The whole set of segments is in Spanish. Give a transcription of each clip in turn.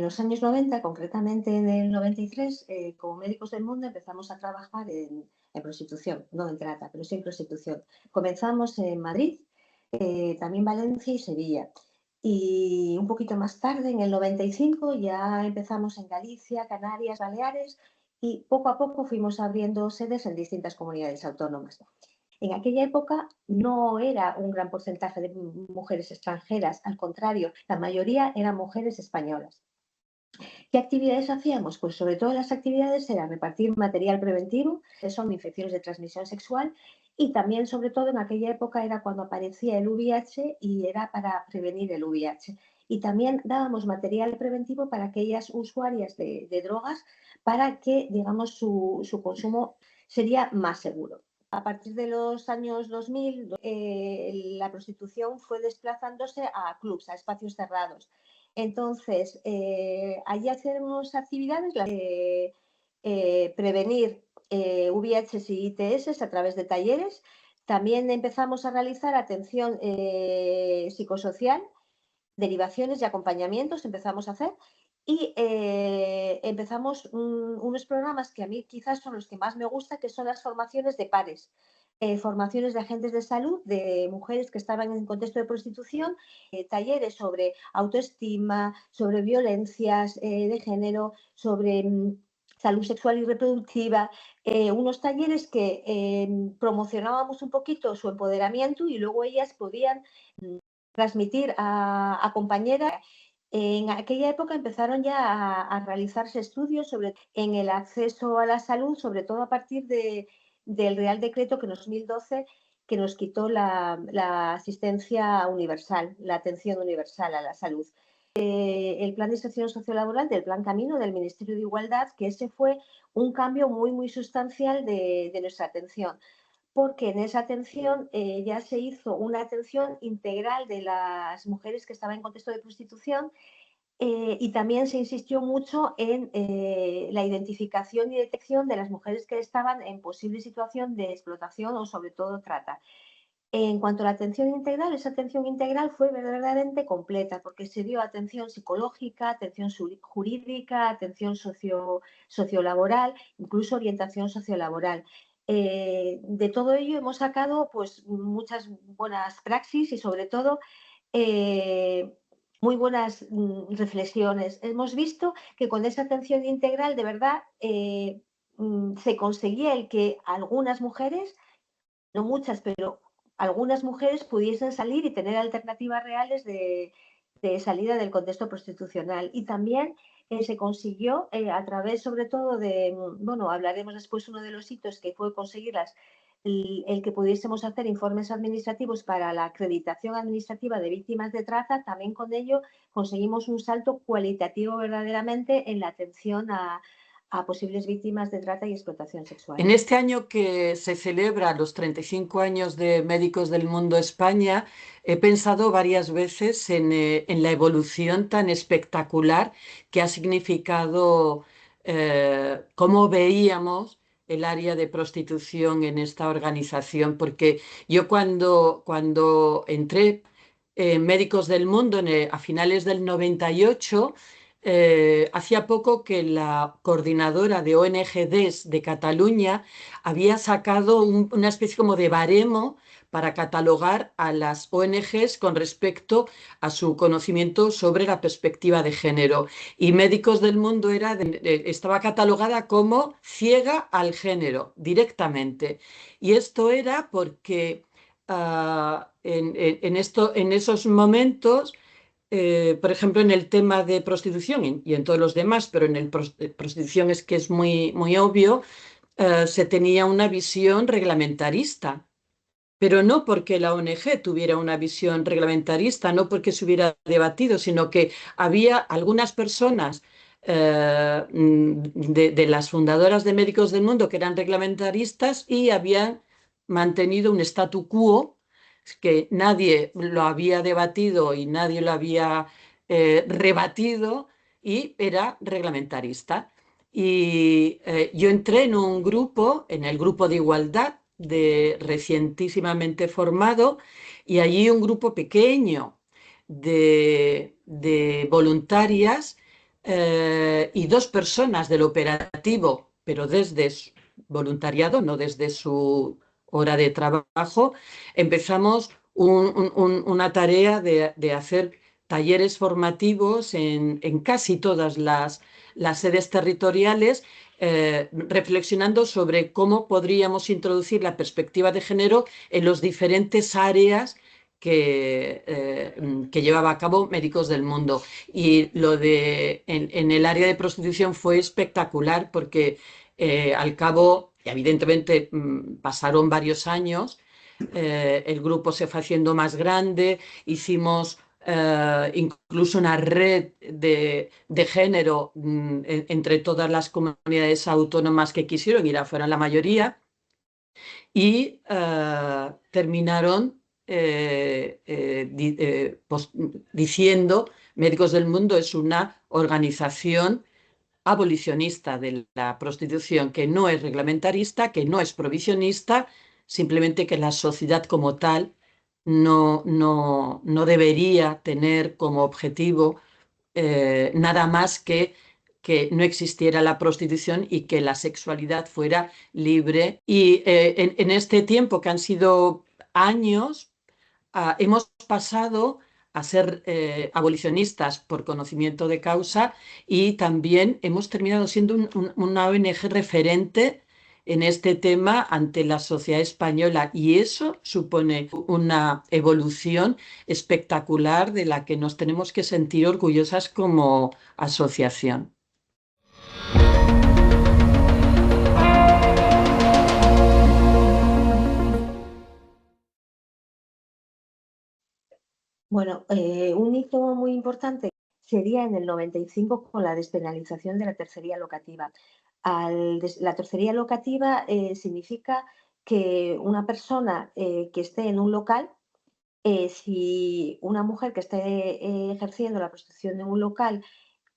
los años 90, concretamente en el 93, como Médicos del Mundo empezamos a trabajar en prostitución, no en trata, pero sí en prostitución. Comenzamos en Madrid, también Valencia y Sevilla. Y un poquito más tarde, en el 95, ya empezamos en Galicia, Canarias, Baleares y poco a poco fuimos abriendo sedes en distintas comunidades autónomas. En aquella época no era un gran porcentaje de mujeres extranjeras, al contrario, la mayoría eran mujeres españolas. ¿Qué actividades hacíamos? Pues sobre todo las actividades era repartir material preventivo, que son infecciones de transmisión sexual, y también, sobre todo, en aquella época era cuando aparecía el VIH y era para prevenir el VIH. Y también dábamos material preventivo para aquellas usuarias de drogas para que, digamos, su consumo sería más seguro. A partir de los años 2000, la prostitución fue desplazándose a clubs, a espacios cerrados. Entonces, allí hacemos actividades, prevenir VIH y ITS a través de talleres. También empezamos a realizar atención psicosocial, derivaciones y acompañamientos empezamos a hacer. Y empezamos unos programas que a mí quizás son los que más me gustan, que son las formaciones de pares. Formaciones de agentes de salud, de mujeres que estaban en contexto de prostitución, talleres sobre autoestima, sobre violencias de género, sobre salud sexual y reproductiva, unos talleres que promocionábamos un poquito su empoderamiento y luego ellas podían transmitir a compañeras. En aquella época empezaron ya a realizarse estudios en el acceso a la salud, sobre todo a partir del Real Decreto que en 2012 que nos quitó la asistencia universal, la atención universal a la salud. El plan de inserción sociolaboral del Plan Camino del Ministerio de Igualdad, que ese fue un cambio muy, muy sustancial de nuestra atención, porque en esa atención ya se hizo una atención integral de las mujeres que estaban en contexto de prostitución y también se insistió mucho en la identificación y detección de las mujeres que estaban en posible situación de explotación o sobre todo trata. En cuanto a la atención integral, esa atención integral fue verdaderamente completa porque se dio atención psicológica, atención jurídica, atención sociolaboral, incluso orientación sociolaboral. De todo ello hemos sacado pues, muchas buenas praxis y sobre todo muy buenas reflexiones. Hemos visto que con esa atención integral de verdad se conseguía el que algunas mujeres, no muchas, pero algunas mujeres pudiesen salir y tener alternativas reales de salida del contexto prostitucional. Y también se consiguió a través sobre todo de, bueno, hablaremos después uno de los hitos que fue conseguir el que pudiésemos hacer informes administrativos para la acreditación administrativa de víctimas de trata. También con ello conseguimos un salto cualitativo verdaderamente en la atención a posibles víctimas de trata y explotación sexual. En este año que se celebra los 35 años de Médicos del Mundo España, he pensado varias veces en la evolución tan espectacular que ha significado cómo veíamos el área de prostitución en esta organización, porque yo cuando entré en Médicos del Mundo a finales del 98, hacía poco que la coordinadora de ONGDs de Cataluña había sacado una especie como de baremo para catalogar a las ONGs con respecto a su conocimiento sobre la perspectiva de género. Y Médicos del Mundo estaba catalogada como ciega al género, directamente. Y esto era porque en esos momentos por ejemplo, en el tema de prostitución y en todos los demás, pero en el prostitución es que es muy, muy obvio, se tenía una visión reglamentarista. Pero no porque la ONG tuviera una visión reglamentarista, no porque se hubiera debatido, sino que había algunas personas de las fundadoras de Médicos del Mundo que eran reglamentaristas y habían mantenido un statu quo que nadie lo había debatido y nadie lo había rebatido y era reglamentarista. Y yo entré en un grupo, en el grupo de igualdad, recientísimamente formado, y allí un grupo pequeño de voluntarias y 2 personas del operativo, pero desde su voluntariado, no desde su hora de trabajo, empezamos una tarea de hacer talleres formativos en casi todas las sedes territoriales, reflexionando sobre cómo podríamos introducir la perspectiva de género en las diferentes áreas que llevaba a cabo Médicos del Mundo. Y lo de en el área de prostitución fue espectacular porque al cabo, evidentemente, pasaron varios años, el grupo se fue haciendo más grande, hicimos incluso una red de género entre todas las comunidades autónomas que quisieron, y fueron la mayoría, y terminaron diciendo: Médicos del Mundo es una organización abolicionista de la prostitución, que no es reglamentarista, que no es provisionista, simplemente que la sociedad como tal no debería tener como objetivo nada más que no existiera la prostitución y que la sexualidad fuera libre. Y en este tiempo, que han sido años, hemos pasado a ser abolicionistas por conocimiento de causa, y también hemos terminado siendo una ONG referente en este tema ante la sociedad española, y eso supone una evolución espectacular de la que nos tenemos que sentir orgullosas como asociación. Bueno, un hito muy importante sería en el 95 con la despenalización de la tercería locativa. La tercería locativa significa que una persona que esté en un local, si una mujer que esté ejerciendo la prostitución en un local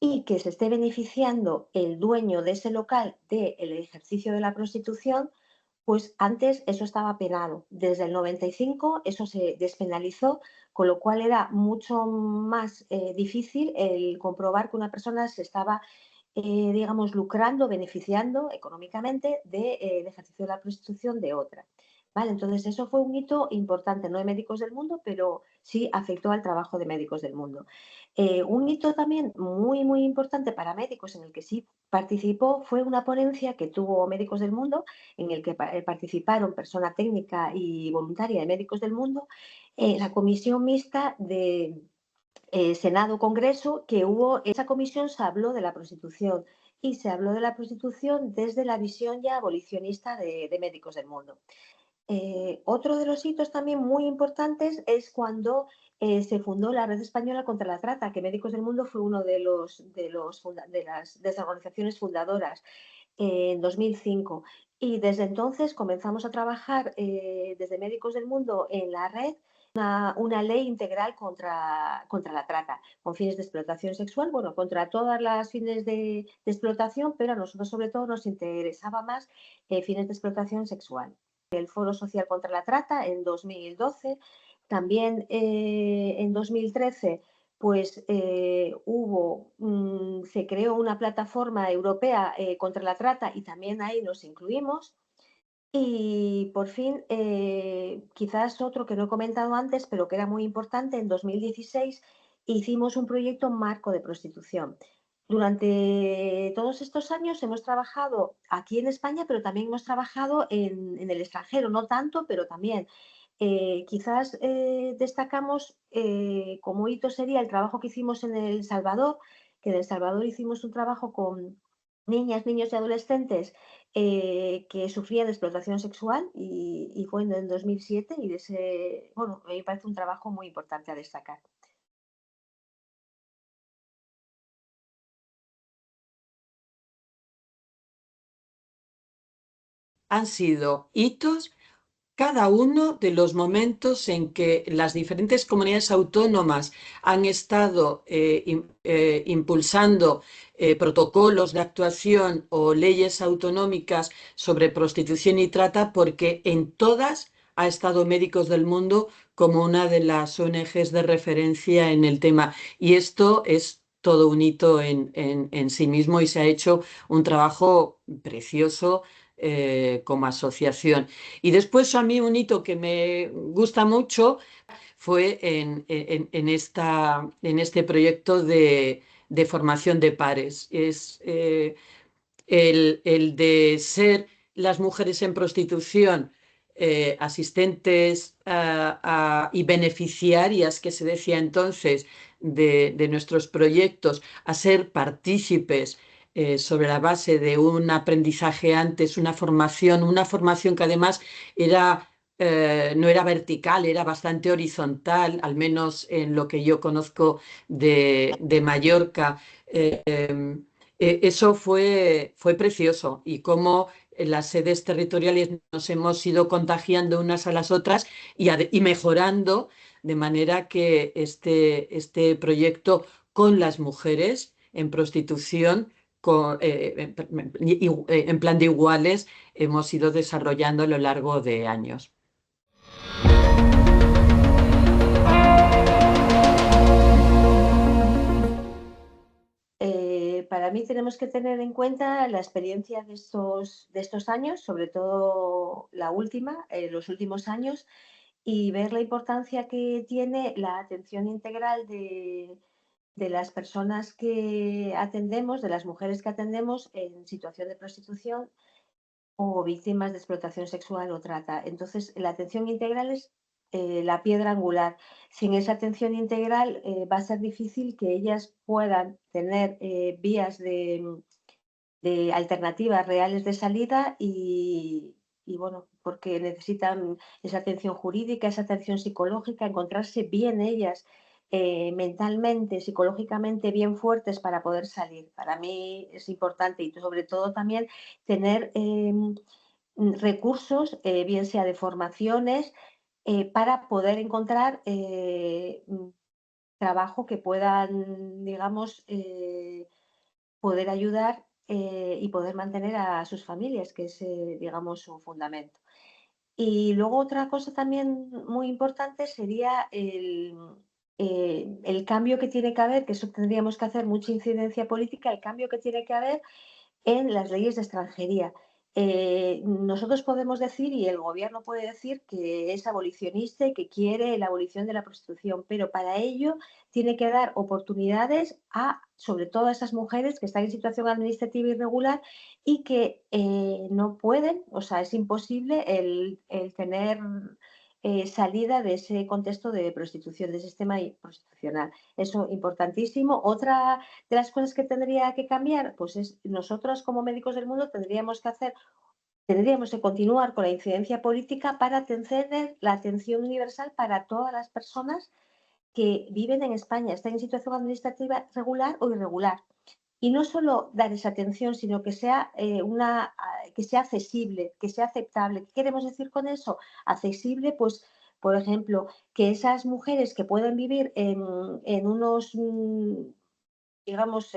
y que se esté beneficiando el dueño de ese local del ejercicio de la prostitución, pues antes eso estaba penado. Desde el 95 eso se despenalizó, con lo cual era mucho más difícil el comprobar que una persona se estaba, digamos, lucrando, beneficiando económicamente del ejercicio de la prostitución de otra. ¿Vale? Entonces, eso fue un hito importante, no de Médicos del Mundo, pero sí afectó al trabajo de Médicos del Mundo. Un hito también muy, muy importante para médicos en el que sí participó fue una ponencia que tuvo Médicos del Mundo, en el que participaron persona técnica y voluntaria de Médicos del Mundo, la comisión mixta de Senado-Congreso que hubo. Esa comisión se habló de la prostitución, y se habló de la prostitución desde la visión ya abolicionista de Médicos del Mundo. Otro de los hitos también muy importantes es cuando se fundó la Red Española contra la Trata, que Médicos del Mundo fue uno de las organizaciones fundadoras en 2005. Y desde entonces comenzamos a trabajar desde Médicos del Mundo en la red una ley integral contra la trata, con fines de explotación sexual, bueno, contra todas las fines de explotación, pero a nosotros sobre todo nos interesaba más fines de explotación sexual. El Foro Social contra la Trata en 2012, también en 2013 pues se creó una plataforma europea contra la trata, y también ahí nos incluimos. Y por fin, quizás otro que no he comentado antes, pero que era muy importante, en 2016 hicimos un proyecto marco de prostitución. Durante todos estos años hemos trabajado aquí en España, pero también hemos trabajado en el extranjero, no tanto, pero también. Quizás destacamos como hito sería el trabajo que hicimos en El Salvador, que en El Salvador hicimos un trabajo con niñas, niños y adolescentes que sufrían de explotación sexual, y fue en el 2007, y bueno, a mí me parece un trabajo muy importante a destacar. Han sido hitos cada uno de los momentos en que las diferentes comunidades autónomas han estado impulsando protocolos de actuación o leyes autonómicas sobre prostitución y trata, porque en todas ha estado Médicos del Mundo como una de las ONGs de referencia en el tema. Y esto es todo un hito en sí mismo y se ha hecho un trabajo precioso como asociación. Y después a mí un hito que me gusta mucho fue en este proyecto de formación de pares. Es el de ser las mujeres en prostitución asistentes y beneficiarias, que se decía entonces, de nuestros proyectos, a ser partícipes sobre la base de un aprendizaje antes, una formación que además era no era vertical, era bastante horizontal, al menos en lo que yo conozco de Mallorca. Eso fue precioso y cómo en las sedes territoriales nos hemos ido contagiando unas a las otras y mejorando de manera que este proyecto con las mujeres en prostitución en plan de iguales hemos ido desarrollando a lo largo de años. Para mí tenemos que tener en cuenta la experiencia de estos años, sobre todo la última, los últimos años, y ver la importancia que tiene la atención integral de las personas que atendemos, de las mujeres que atendemos en situación de prostitución o víctimas de explotación sexual o trata. Entonces, la atención integral es la piedra angular. Sin esa atención integral va a ser difícil que ellas puedan tener vías de alternativas reales de salida y, bueno, porque necesitan esa atención jurídica, esa atención psicológica, encontrarse bien ellas mentalmente, psicológicamente bien fuertes para poder salir. Para mí es importante y sobre todo también tener recursos, bien sea de formaciones, para poder encontrar trabajo que puedan, digamos, poder ayudar y poder mantener a sus familias, que es, digamos, su fundamento. Y luego otra cosa también muy importante sería el cambio que tiene que haber, que eso tendríamos que hacer mucha incidencia política, el cambio que tiene que haber en las leyes de extranjería. Nosotros podemos decir y el gobierno puede decir que es abolicionista y que quiere la abolición de la prostitución, pero para ello tiene que dar oportunidades a, sobre todo a esas mujeres que están en situación administrativa irregular y que no pueden, o sea, es imposible el tener salida de ese contexto de prostitución, de ese sistema prostitucional. Eso importantísimo. Otra de las cosas que tendría que cambiar, pues es nosotros como médicos del mundo tendríamos que continuar con la incidencia política para tener la atención universal para todas las personas que viven en España, están en situación administrativa regular o irregular. Y no solo dar esa atención, sino que sea, que sea accesible, que sea aceptable. ¿Qué queremos decir con eso? Accesible, pues, por ejemplo, que esas mujeres que pueden vivir en unos digamos,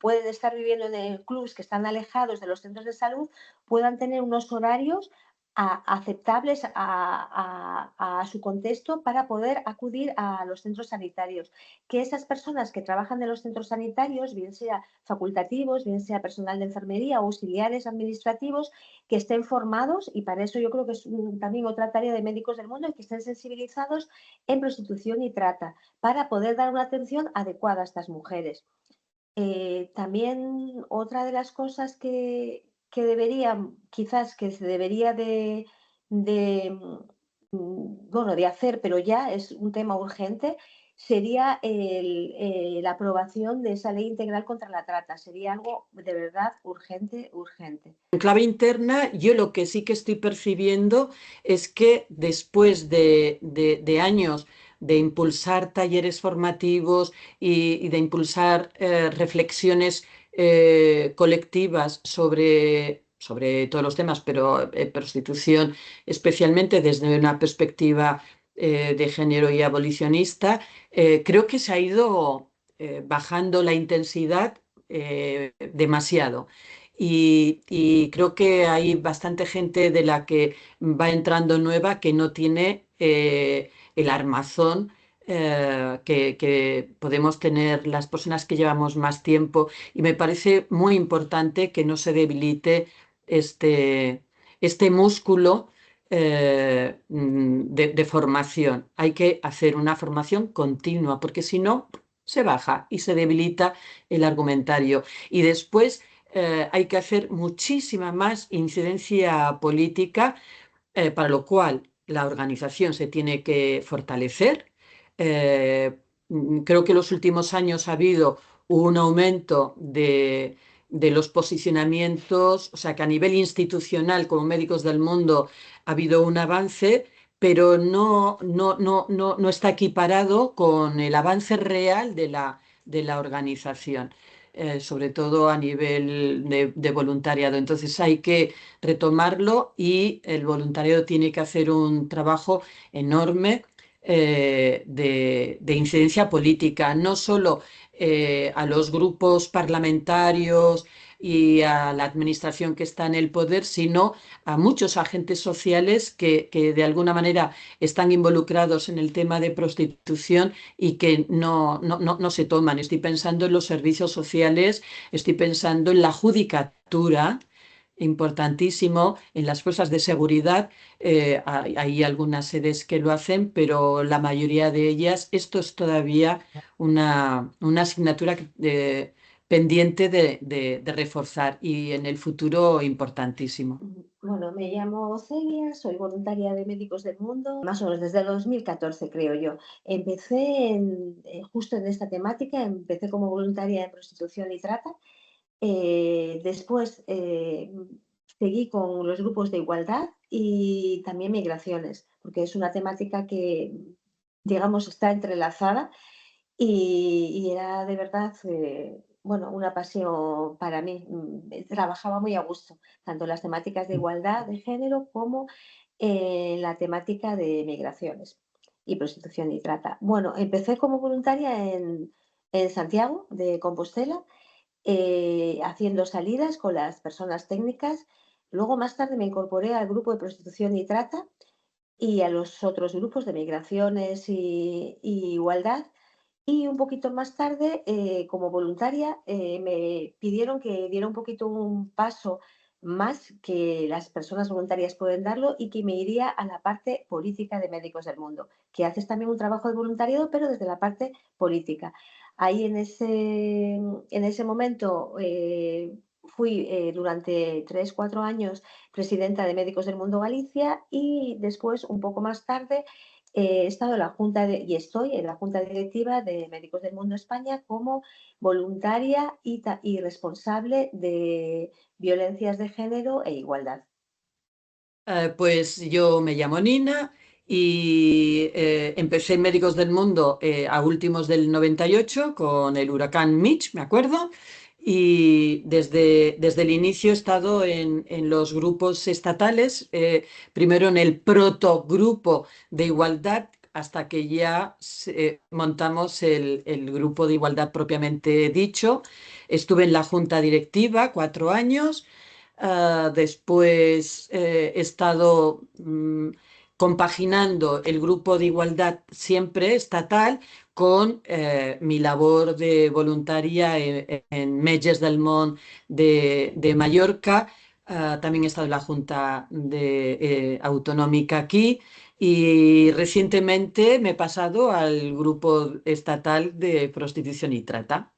pueden estar viviendo en clubs que están alejados de los centros de salud, puedan tener unos horarios aceptables a su contexto para poder acudir a los centros sanitarios. Que esas personas que trabajan en los centros sanitarios, bien sea facultativos, bien sea personal de enfermería o auxiliares administrativos, que estén formados, y para eso yo creo que es también otra tarea de médicos del mundo, que estén sensibilizados en prostitución y trata, para poder dar una atención adecuada a estas mujeres. También otra de las cosas que deberían, quizás que se debería de, bueno, de hacer, pero ya es un tema urgente, sería la aprobación de esa ley integral contra la trata. Sería algo de verdad urgente, urgente. En clave interna, yo lo que sí que estoy percibiendo es que después de años de impulsar talleres formativos y de impulsar reflexiones colectivas sobre todos los temas, pero prostitución especialmente desde una perspectiva de género y abolicionista, creo que se ha ido bajando la intensidad demasiado. Y creo que hay bastante gente de la que va entrando nueva que no tiene el armazón que podemos tener las personas que llevamos más tiempo y me parece muy importante que no se debilite este músculo de formación. Hay que hacer una formación continua porque si no se baja y se debilita el argumentario. Y después hay que hacer muchísima más incidencia política, para lo cual la organización se tiene que fortalecer. Eh, Creo que en los últimos años ha habido un aumento de los posicionamientos, o sea que a nivel institucional, como Médicos del Mundo, ha habido un avance, pero no está equiparado con el avance real de la organización. Sobre todo a nivel de voluntariado. Entonces hay que retomarlo y el voluntariado tiene que hacer un trabajo enorme de incidencia política, no solo a los grupos parlamentarios y a la administración que está en el poder, sino a muchos agentes sociales que de alguna manera están involucrados en el tema de prostitución y que no se toman. Estoy pensando en los servicios sociales, estoy pensando en la judicatura, importantísimo, en las fuerzas de seguridad. Hay algunas sedes que lo hacen, pero la mayoría de ellas, esto es todavía una asignatura pendiente de reforzar y en el futuro importantísimo. Bueno, me llamo Celia, soy voluntaria de Médicos del Mundo, más o menos desde el 2014, creo yo. Empecé justo en esta temática, empecé como voluntaria de prostitución y trata. Después seguí con los grupos de igualdad y también migraciones, porque es una temática que, digamos, está entrelazada y era de verdad, bueno, una pasión para mí. Trabajaba muy a gusto, tanto en las temáticas de igualdad de género como en la temática de migraciones y prostitución y trata. Bueno, empecé como voluntaria en Santiago de Compostela, haciendo salidas con las personas técnicas. Luego, más tarde, me incorporé al grupo de prostitución y trata y a los otros grupos de migraciones y igualdad. Y un poquito más tarde, como voluntaria, me pidieron que diera un poquito un paso más que las personas voluntarias pueden darlo y que me iría a la parte política de Médicos del Mundo, que haces también un trabajo de voluntariado, pero desde la parte política. Ahí en ese momento fui durante 3, 4 años presidenta de Médicos del Mundo Galicia y después, un poco más tarde, he estado en la y estoy en la Junta Directiva de Médicos del Mundo España como voluntaria y responsable de violencias de género e igualdad. Pues yo me llamo Nina y empecé en Médicos del Mundo a últimos del 98 con el huracán Mitch, me acuerdo, y desde el inicio he estado en los grupos estatales, primero en el protogrupo de igualdad, hasta que ya montamos el grupo de igualdad propiamente dicho. Estuve en la junta directiva 4 años. Después he estado compaginando el grupo de igualdad siempre estatal con mi labor de voluntaria en Metges del Món de Mallorca. También he estado en la Junta Autonómica aquí y recientemente me he pasado al grupo estatal de prostitución y trata.